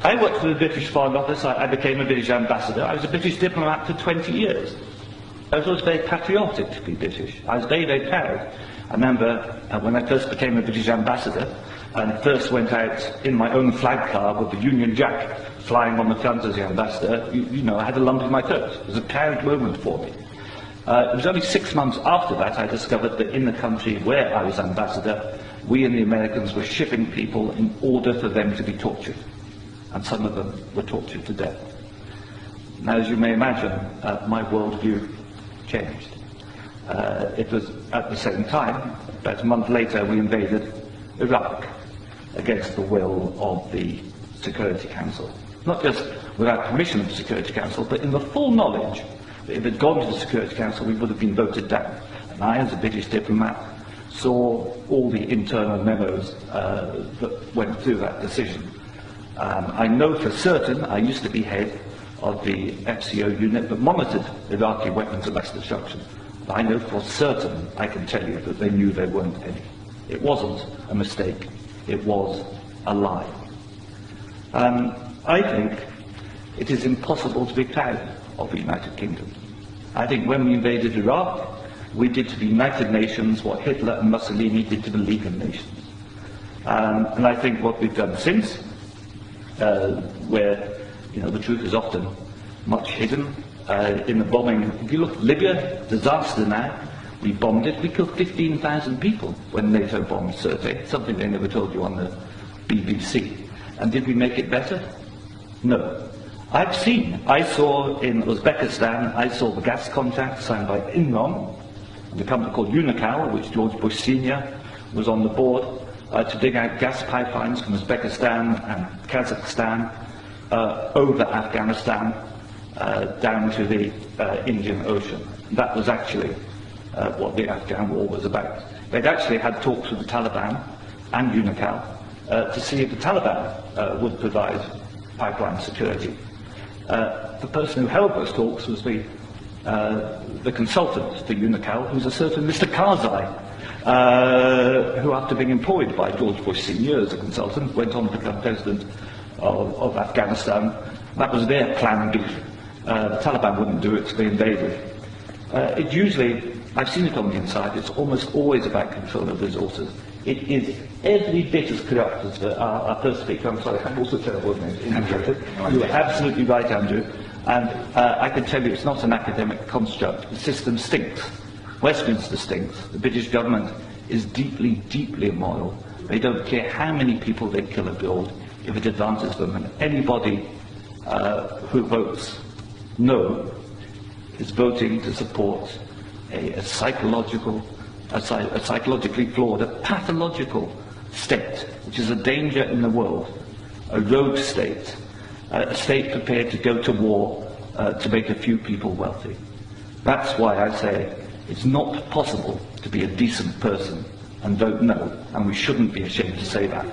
I worked for the British Foreign Office. I became a British ambassador. I was a British diplomat for 20 years. I was always very patriotic to be British. I was very, very proud. I remember when I first became a British ambassador and first went out in my own flag car with the Union Jack flying on the front as the ambassador, you know, I had a lump in my throat. It was a proud moment for me. It was only 6 months after that I discovered that in the country where I was ambassador, we and the Americans were shipping people in order for them to be tortured. And some of them were tortured to death. Now, as you may imagine, my worldview changed. It was at the same time, about a month later, we invaded Iraq against the will of the Security Council. Not just without permission of the Security Council, but in the full knowledge that if it had gone to the Security Council, we would have been voted down. And I, as a British diplomat, saw all the internal memos that went through that decision. I know for certain, I used to be head of the FCO unit that monitored Iraqi weapons of mass destruction. But I know for certain, I can tell you, that they knew there weren't any. It wasn't a mistake, it was a lie. I think it is impossible to be proud of the United Kingdom. I think when we invaded Iraq, we did to the United Nations what Hitler and Mussolini did to the League of Nations. And I think what we've done since, where the truth is often much hidden, in the bombing, if you look at Libya, disaster now, we bombed it, we killed 15,000 people when NATO bombed Sirte, something they never told you on the BBC. And did we make it better? No. I saw in Uzbekistan, I saw the gas contract signed by Enron, the company called Unocal, which George Bush Sr. was on the board, to dig out gas pipelines from Uzbekistan and Kazakhstan over Afghanistan down to the Indian Ocean. That was actually what the Afghan war was about. They'd actually had talks with the Taliban and Unocal to see if the Taliban would provide pipeline security. The person who held those talks was the consultant for Unocal, who was a certain Mr. Karzai, who, after being employed by George Bush Sr. as a consultant, went on to become president of Afghanistan. That was their plan B. The Taliban wouldn't do it, so they invaded. It usually, I've seen it on the inside, it's almost always about control of resources. It is every bit as corrupt as our first speaker. I'm sorry, I'm also terrible at names. You are absolutely right, Andrew. And I can tell you it's not an academic construct. The system stinks. Westminster stinks. The British government is deeply, deeply immoral. They don't care how many people they kill abroad if it advances them. And anybody who votes no is voting to support a psychologically flawed, a pathological state, which is a danger in the world, a rogue state, a state prepared to go to war to make a few people wealthy. That's why I say it's not possible to be a decent person and vote no, and we shouldn't be ashamed to say that.